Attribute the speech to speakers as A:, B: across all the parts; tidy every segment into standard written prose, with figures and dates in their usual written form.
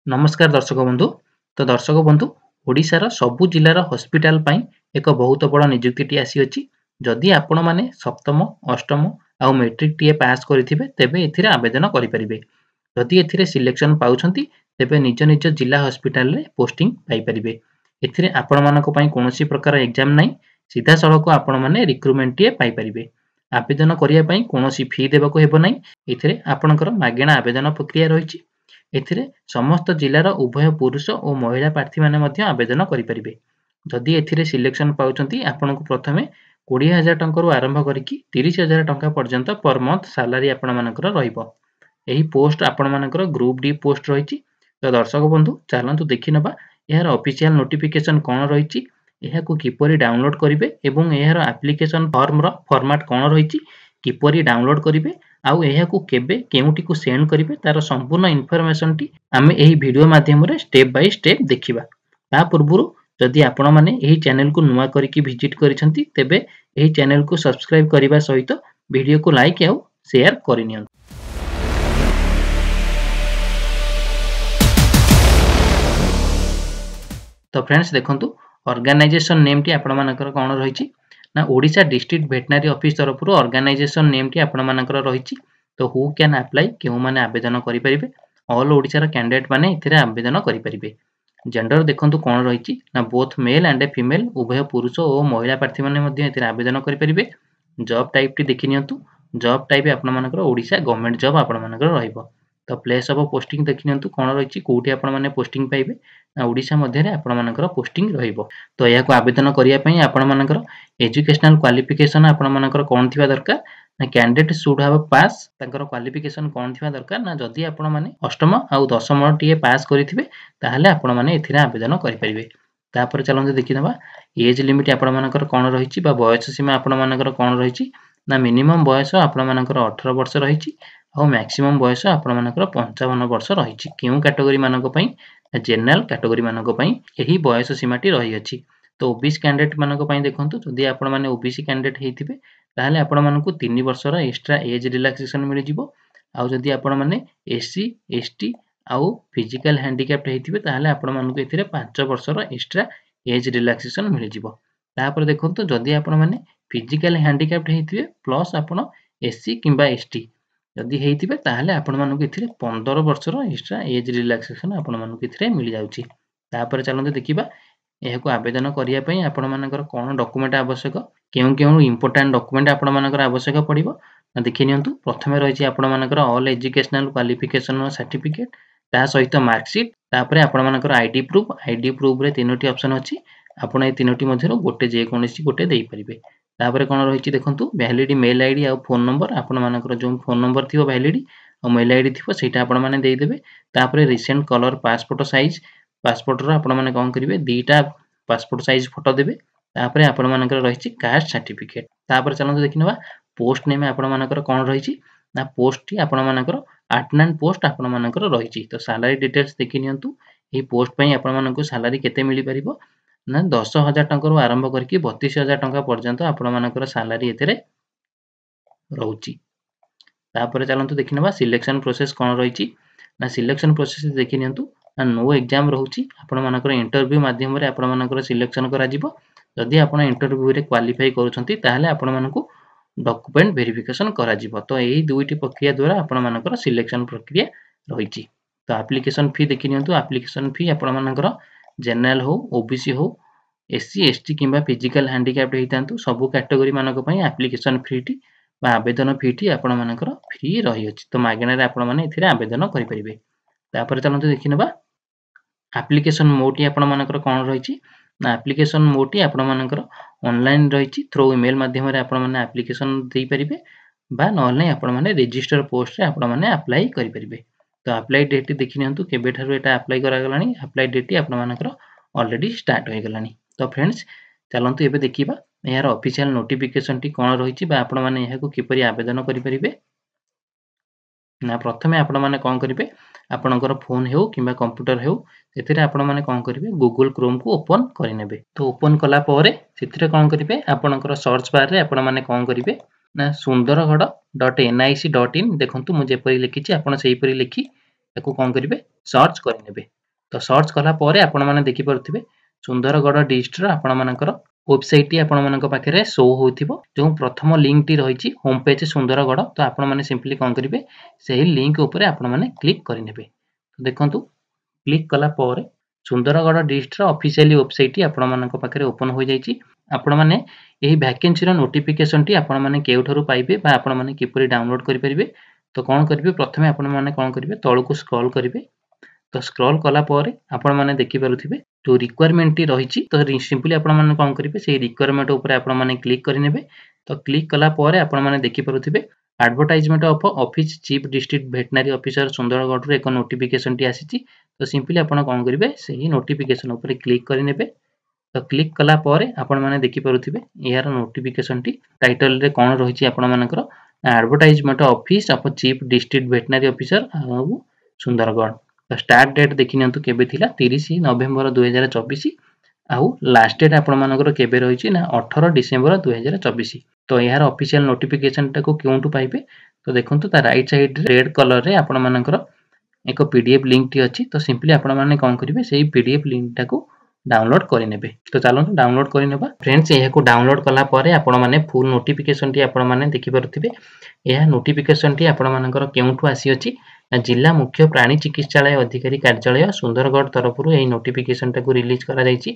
A: नमस्कार दर्शक बंधु। तो दर्शक बंधु, ओडिशार सबु जिल्लार हॉस्पिटल पई एक बहुत बड़ नियुक्ति आसी अछि। जदि आपण माने सप्तम अष्टम आउ मैट्रिक टीए पास करिथिबे तेबे एथिरे आवेदन करि परिबे। जदि एथिरे सिलेक्शन पाउछंती तेबे निज निज जिल्ला हॉस्पिटल रे पोस्टिंग पाई परिबे। एथिरे आपण मानक पई कोनोसी प्रकार एग्जाम नै, सीधा सळक आपण माने रिक्रुटमेंट टीए पाई परिबे। आवेदन करिया पई कोनोसी फी देबाको हेबो नै। एथिरे आपणकर मागेणा आवेदन प्रक्रिया रहिछि। एथिरे समस्त जिल्लार उभय पुरुष और महिला प्रार्थी माने मध्य आवेदन करिपरिबे। जदि एथिरे सिलेक्शन पाउछंती आपनको प्रथमे 20,000 टंका आरंभ करिकी 30,000 टंका पर्यंत पर मंथ सैलरी आपण मानकर रहिबो। एही पोस्ट आपण मानकर ग्रुप डी पोस्ट रहिछि। तो दर्शक बंधु, चलंतु देखि नबा एहार ऑफिशियल नोटिफिकेशन कोन रहिछि, एहाकू किपरि डाउनलोड करिवे एवं एहार एप्लीकेशन फॉर्म रो फॉर्मेट कोन रहिछि, किपरि डाउनलोड करिवे आउ एहाकू केबे केउटी को सेंड करिवे तार संपूर्ण इन्फॉर्मेशन टी आमे एही वीडियो माध्यम रे स्टेप बाय स्टेप देखिबा। ता पूर्वरु जदि आपण माने एही चैनल को नुवा करिकी विजिट करिसंती तेबे एही चैनल को सब्सक्राइब करिबा सहित वीडियो को लाइक आउ शेयर करिनियन। तो फ्रेंड्स देखंतु, ऑर्गेनाइजेशन नेम टी आपण मानकर कोन रहिछि ना ओडिशा डिस्ट्रिक्ट वेटनरी ऑफिस तरफरु ऑर्गेनाइजेशन नेम टी आपण मानकर रहिछि। तो हु कैन अप्लाई केउ माने आवेदन करि परिबे। ऑल ओडिशा रा कैंडिडेट माने इथिरे आवेदन करि परिबे। जेंडर देखंतु कोन रहिछि ना बोथ मेल एंड फीमेल उभय पुरुष और महिला प्रार्थी माने मध्ये इथिरे आवेदन करि परिबे। जॉब टाइप टी देखिनियंतु। जॉब टाइप आपण मानकर ओडिशा गवर्नमेंट जॉब आपण मानकर रहिबो। तो प्लेस ऑफ पोस्टिंग देखिनियंतु कोन रहिछि, कोठी आपण माने पोस्टिंग पाइबे ना ओडिशा मध्ये रे आपण मानकर पोस्टिंग रहिबो। तो याको आवेदन करिया पई आपण मानकर एजुकेशनल क्वालिफिकेशन आपण मानकर कोन थिबा दरकार ना कैंडिडेट शुड हैव पास तांकर क्वालिफिकेशन कोन थिबा दरकार ना जदि आपण माने अष्टम आउ दशम टीए पास करिथिबे ताहाले आपण माने एथिरे आवेदन करि परिबे। तापर चलंतु देखि नबा एज लिमिट आपण मानकर कोन रहिछि बा बयस सीमा आपण मानकर कोन रहिछि ना मिनिमम बयस आपण मानकर 18 वर्ष रहिछि आउ मैक्सिमम बयस आपण मानकर 55 वर्ष रहिछि। केउ कैटेगरी मानक पई जनरल कैटेगरी मानक पई एही बयस सीमाटी रहि अछि। तो ओबीसी कैंडिडेट मानक पई देखंतु, जदि आपण माने ओबीसी कैंडिडेट हेथिबे ताहाले आपण मानकु 3 वर्षर एक्स्ट्रा एज रिलैक्सेशन मिलि जिवो। आउ जदि आपण माने एससी एसटी आउ फिजिकल हैंडिकैप्ड हेथिबे ताहाले आपण मानकु एथिरे 5 वर्षर एक्स्ट्रा एज रिलैक्सेशन मिलि जिवो। तापर देखंतु, जदि आपण माने फिजिकल हैंडिकैप्ड हेथिबे प्लस आपण एससी किंबा एसटी जदि हेथिबे ताहाले आपण मानकु एथिरे 15 वर्षर एक्स्ट्रा एज रिलैक्सेशन आपण मानकु एथिरे मिलि जाउछि। तापर चलंतु देखिबा एहाकू आवेदन करिया पई आपण मानकर कोन डॉक्यूमेंट आवश्यक, केउ केउ इंपोर्टेंट डॉक्यूमेंट आपण मानकर आवश्यक पड़िबो ना देखि नियंतु। प्रथमे रहिछि आपण मानकर ऑल एजुकेशनल क्वालिफिकेशन सर्टिफिकेट ता सहित मार्कशीट। तापरे आपण मानकर आईडी प्रूफ रे तीनोटी ऑप्शन अछि। आपण ए तीनोटी मध्यरो गोटे जे कोनोसी गोटे देई परिबे। तापरे कोन रहिछि देखंतु, वैलिड मेल आईडी आ फोन नंबर आपण मानकर जो फोन नंबर थिबो वैलिड आ मेल आईडी थिबो सेटा आपण माने देई देबे। तापरे recent colour passport size passport रो आपण माने कोन करिवे दीटा पासपोर्ट साइज फोटो देबे। तापरे आपण मानकर रहिछि कास्ट सर्टिफिकेट। तापरे चलंतु देखिनबा पोस्ट नेम आपण मानकर कोन रहिछि ना पोस्ट टी आपण मानकर अटेंडेंट पोस्ट आपण मानकर रहिछि। तो सैलरी डिटेल्स देखि नियंतु। एही पोस्ट पई आपण मानकु सैलरी केते मिलि परिबो ना 10,000 टंका रु आरंभ करके 32,000 टंका पर्यंत आपण मानकर सैलरी एथिरे रहउछि। तापरे चलंतु देखिनबा सिलेक्शन प्रोसेस कोन रहिछि ना सिलेक्शन प्रोसेस देखि नियंतु ना नो एग्जाम रहउछि। आपण मानकर इंटरव्यू माध्यम रे आपण मानकर सिलेक्शन करा जिवो। जदि आपण इंटरव्यू रे क्वालिफाई करूछंती ताहाले आपण मानकु डॉक्यूमेंट वेरिफिकेशन करा जिवो। तो एही दुईटी प्रक्रिया द्वारा आपण मानकर सिलेक्शन प्रक्रिया रहिछि। तो एप्लीकेशन फी देखि नियंतु। एप्लीकेशन फी आपण मानकर जनरल हो, ओबीसी हो, एससी एसटी किंबा फिजिकल हैंडिकैप्ड हेतांतु सब कैटेगरी मानक पई एप्लीकेशन फी टी बा आवेदन फी टी आपण मानकर फ्री रहि अछि। तो मागेना रे आपण माने एथिरे आवेदन करि परिबे। तापर चलंतु देखिनबा एप्लीकेशन मोड टी आपण मानकर कोन रहिछि ना एप्लीकेशन मोड टी आपण मानकर ऑनलाइन रहिछि। थ्रू ईमेल माध्यम रे आपण माने एप्लीकेशन देई परिबे बा नॉन आपण माने रजिस्टर पोस्ट रे आपण माने अप्लाई करि परिबे। तो अप्लाई डेट देखि नियंतु केबे थारु एटा अप्लाई करा गलानी। अप्लाई डेट आपण मानकर ऑलरेडी स्टार्ट होई गलानी। तो फ्रेंड्स चलंतु एबे देखिबा एहार ऑफिशियल नोटिफिकेशन टी कोन रहिछि बा आपण माने एहाकू किपरि आवेदन करि परिबे ना। प्रथमे आपण माने कोन करिवे, आपणकर फोन हेउ किंबा कंप्यूटर हेउ सेथिरे आपण माने कोन करिवे गूगल क्रोम को ओपन करि नेबे। तो ओपन कला परे सेथिरे कोन करिवे आपणकर सर्च बार रे आपण माने कोन करिवे ना sundaragada.nic.in देखंतु मु जेपरि लिखिछि आपण सेहि परि लिखि ताकू कोन करिवे सर्च करि नेबे। तो सर्च कला परे आपण माने देखि परथिबे सुंदरगढ़ डिस्ट्रिक्ट रो आपण मानकर वेबसाइट टी आपण मानक पाखरे शो होथिबो जो प्रथम लिंक टी रहिछि होम पेज सुंदरगढ़ तो आपण माने सिंपली कोन करिवे सेही लिंक ऊपर आपण माने क्लिक करिनेबे तो देखंतु क्लिक कला परे Sundargarh district officially website T आपण मानक पाखरे ओपन हो जाईछि आपण माने एही वैकेंसी रो नोटिफिकेशन टी आपण माने केउठरू पाइबे बा आपण माने किपरि डाउनलोड करि परिबे तो कोन करिवे प्रथमे आपण माने कोन करिवे तळकु स्क्रॉल करिवे तो स्क्रॉल कला परे आपण माने देखि पारुथिबे जो रिक्वायरमेंट टी रहिछि तो सिंपली आपण माने कोन करिवे सेही रिक्वायरमेंट ऊपर आपण माने क्लिक करिनेबे तो क्लिक कला परे आपण माने देखि पारुथिबे advertisement of office chief district veterinary officer Sundargarh रो एक नोटिफिकेशन टी आसीछि तो सिंपली आपण कोन करिवे सेही नोटिफिकेशन ऊपर क्लिक करिनेबे तो क्लिक कला परे आपण माने देखि पारुथिबे यार नोटिफिकेशन टी टाइटल रे कोन रहिछि आपण मानकर advertisement office of chief district veterinary officer Sundargarh तो स्टार्ट डेट देखि नियंतु केबे थिला 30 नवेम्बर 2024 आउ लास्ट डेट आपण मानकर केबे रहिछि ना 18 डिसेंबर 2024 तो यार ऑफिशियल नोटिफिकेशन टाको केउंटु पाइबे तो देखंतु ता राइट साइड रेड कलर रे आपण मानकर एक पीडीएफ लिंक टी अछि तो सिंपली आपण माने कोन करिवे सेही पीडीएफ लिंक टाको डाउनलोड करिनेबे तो चलନ୍ତୁ डाउनलोड करिनेबा फ्रेंड्स एहा को डाउनलोड कला परे आपण माने फुल नोटिफिकेशन टी आपण माने देखि परथिबे एहा नोटिफिकेशन टी आपण मानकर केउंठु आसी अछि जिला मुख्य प्राणी चिकित्सालय अधिकारी कार्यालय सुंदरगढ़ तरफरु एही नोटिफिकेशन टाको रिलीज करा जायछि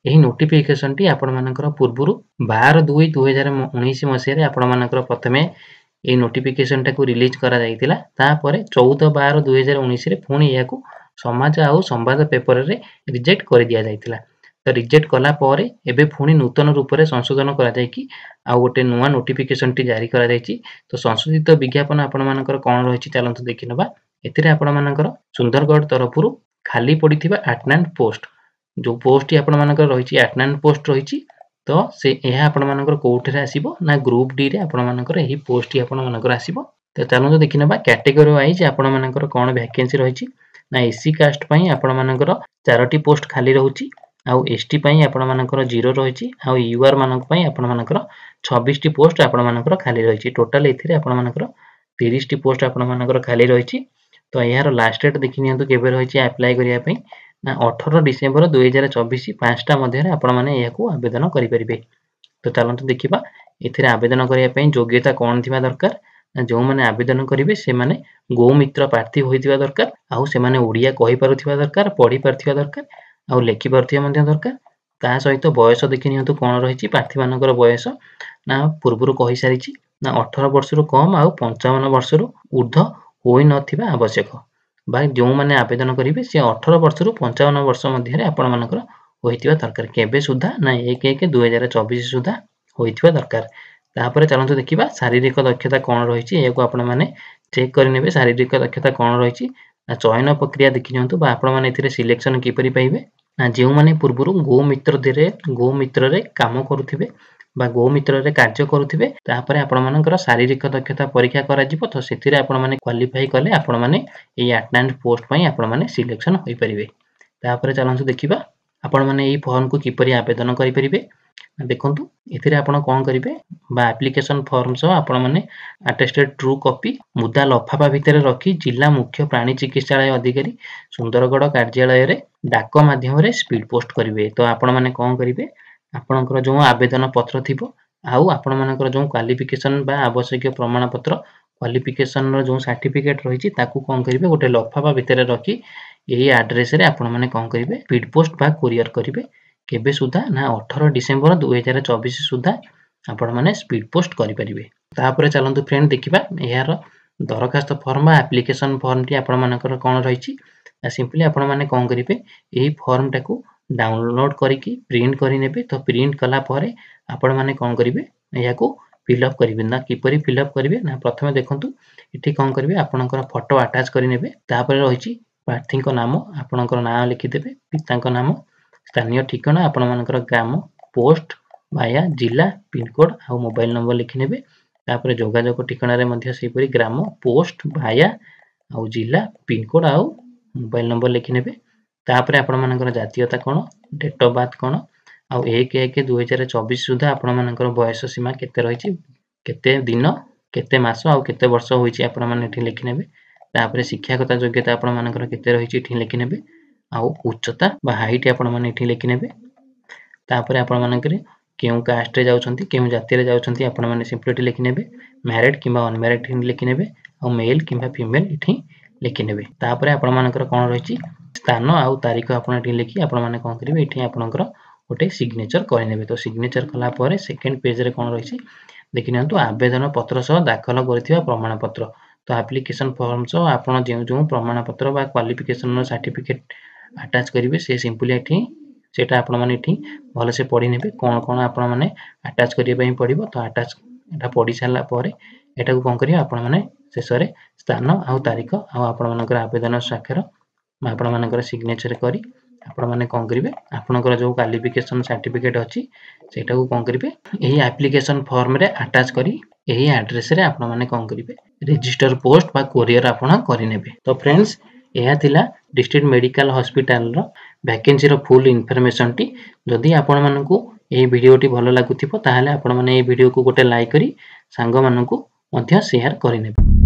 A: एही नोटिफिकेशन टी आपण मानकर पूर्वरु 12/2/2019 मसिया रे आपण मानकर प्रथमे एही नोटिफिकेशन टाको रिलीज करा जायतिला तापरे 14/12/2019 रे पुणी एहा समाज आउ संवाद पेपर रे रिजेक्ट कर दिया जायतिला तो रिजेक्ट कला परे एबे पुणी नूतन रूप रे संशोधन करा जाय कि आ गोटे नुवा नोटिफिकेशन टी जारी करा जायछि तो संशोधित विज्ञापन आपण मानकर कोन रहिछि चलंतु देखिनबा एथिरे आपण मानकर सुंदरगढ़ तरफरु खाली पडिथिबा अटेंडेंट पोस्ट जो पोस्ट टी आपण मानकर रहिछि अटेंडेंट पोस्ट रहिछि तो से एहा आपण मानकर कोठरे आसीबो ना ग्रुप डी रे आपण मानकर एही पोस्ट टी आपण मानकर आसीबो तो चलंतु देखिनबा कैटेगरी वाइज आपण मानकर कोन वैकेंसी रहिछि ना एससी कास्ट पई आपण मानकर 4टी पोस्ट खाली रहउछि आउ एसटी पई आपण मानकर 0 रहिछि आउ यूआर मानक पई आपण मानकर 26 टी पोस्ट आपण मानकर खाली रहिछि टोटल एथिरे आपण मानकर 30 टी पोस्ट आपण मानकर खाली रहिछि तो यार लास्ट डेट देखि नियंतु केबे रहिछि अप्लाई करिया पई ना 18 डिसेंबर 2024 5टा मध्ये रे आपण माने याकू आवेदन करि परिबे तो चलंतु देखिबा एथिरे आवेदन करिया पई योग्यता कोन थिबा दरकार जो माने आवेदन करिवे से माने गोमित्र प्रार्थी होइतिबा दरकार आउ से माने ओडिया कहि पारुथिबा दरकार पढि पारुथिबा दरकार आउ लेखि पारुथिबा मध्ये दरकार ता सहित बयस देखि नियंतु कोन रहिछि प्रार्थी मानकर बयस ना पूर्वरु कहि सारिछि ना 18 वर्ष रु कम आउ 55 वर्ष रु ऊर्ध्व होई नथिबा आवश्यक बा जो माने आवेदन करिवे से 18 वर्ष रु 55 वर्ष मध्ये रे आपण मानकर होइतिबा दरकार केबे सुधा ना 1/1/2024 सुधा होइतिबा दरकार तापर चलंतु देखिबा शारीरिक दक्षता कोन रहिछि एको आपण माने चेक करिनेबे शारीरिक दक्षता कोन रहिछि ना चयन प्रक्रिया देखि नियंतु बा आपण माने एथिरे सिलेक्शन किपरि पाइबे ना जेउ माने पूर्वरु गोमित्र रे काम करूथिबे बा गोमित्र रे कार्य करूथिबे तापर आपण मानकर शारीरिक दक्षता परीक्षा करा जिवो तो सेथिरे आपण माने क्वालिफाई कले आपण माने एई अटेंडेंट पोस्ट पई आपण माने सिलेक्शन होई परिबे तापर चलंतु देखिबा आपण माने एई फॉर्म को किपरि आवेदन करि परिबे देखंतु एथिरे आपण कोन करिवे बा एप्लीकेशन फॉर्म सो आपण माने अटेस्टेड ट्रू कॉपी मुद्दा लफाफा भितर रखी जिला मुख्य प्राणी चिकित्सालय अधिकारी सुंदरगढ़ कार्यालय रे डाक माध्यम रे स्पीड पोस्ट करिवे तो आपण माने कोन करिवे आपणकर जो आवेदन पत्र थिबो आउ आपण मानकर जो क्वालिफिकेशन बा आवश्यक प्रमाण पत्र क्वालिफिकेशन रो जो सर्टिफिकेट रहिछि ताकू कोन करिवे गोटे लफाफा भितर रखी एही एड्रेस रे आपण माने कोन करिवे स्पीड पोस्ट बा कुरियर करिवे केबे सुधा ना 18 डिसेंबर 2024 सुधा आपण माने स्पीड पोस्ट करि परिबे तापर चलंतु फ्रेंड देखिबा यार दरखास्त फॉर्म बा एप्लीकेशन फॉर्म टी आपण मानकर कोन रहिछि सिंपली आपण माने कोन करिवे एही फॉर्म टाकू डाउनलोड करिकि प्रिंट करि नेबे तो प्रिंट कला परे आपण माने कोन करिवे याकू फिल अप करिवे ना किपरि फिल अप करिवे ना प्रथमे देखंतु इठी कोन करिवे आपनकर फोटो अटैच करि नेबे तापर रहिछि प्रार्थी को नाम आपनकर नाम लिखि देबे पिताଙ୍କ नाम स्थानीय ठिकाना आपण मानकर ग्राम पोस्ट भाया जिला पिन कोड आ मोबाइल नंबर लिखि नेबे तापर जोगाजोग ठिकाना रे मध्ये सेपरि ग्राम पोस्ट भाया आ जिला पिन कोड आ मोबाइल नंबर लिखि नेबे तापर आपण मानकर जातीयता कोन डेट ऑफ बर्थ कोन आ 1/1/2024 सुधा आपण मानकर बयस सीमा केते रहिछि केते दिन केते मास आ केते वर्ष होइछि आपण माने एठी लिखि नेबे तापर शिक्षागत योग्यता आपण मानकर केते रहिछि एठी लिखि नेबे आउ उच्चता बा हाइट आपण माने एठी लिखि नेबे तापर आपण मानकरे केउ कास्ट रे जाउछंती केउ जाति रे जाउछंती आपण माने सिंपली एठी लिखि नेबे मैरिड किबा अनमैरिड एठी लिखि नेबे आ मेल किबा फीमेल एठी लिखि नेबे तापर आपण मानकर कोन रहिछि स्थान आउ तारीख आपण एठी लिखि आपण माने कोन करिवे एठी आपणकर गोटे सिग्नेचर करि नेबे तो सिग्नेचर कला परे सेकंड पेज रे कोन रहिछि देखि नियंतु आवेदन पत्र सह दाखल करथिबा प्रमाण पत्र तो एप्लिकेशन फॉर्म सह आपण जे प्रमाण पत्र बा क्वालिफिकेशन नो सर्टिफिकेट अटैच करिवे से सिंपली एठी सेटा आपण माने एठी भले से पढि नेबे कोन कोन आपण माने अटैच करिया पई पडिबो तो अटैच एटा पढि सारला परे एटा को कोन करिया आपण माने शेषरे स्थान आउ तारीख आउ आपण मानकर आवेदन स्वाक्षर आपण मानकर सिग्नेचर करी आपण माने कोन करिवे आपणकर जो क्वालिफिकेशन सर्टिफिकेट अछि सेटा को कोन करिवे एही एप्लिकेशन फॉर्म रे अटैच करी एही एड्रेस रे आपण माने कोन करिवे रजिस्टर पोस्ट बा कोरियर आपण करि नेबे तो फ्रेंड्स एहा थिला डिस्ट्रिक्ट मेडिकल हॉस्पिटल रो वैकेंसी रो फुल इन्फॉर्मेशन टी जदि आपण मानकू एही वीडियो टी भलो लागुथिबो ताहाले आपण माने एही वीडियो को गोटे लाइक करी सांग मानकू मध्य शेयर करि नेबे।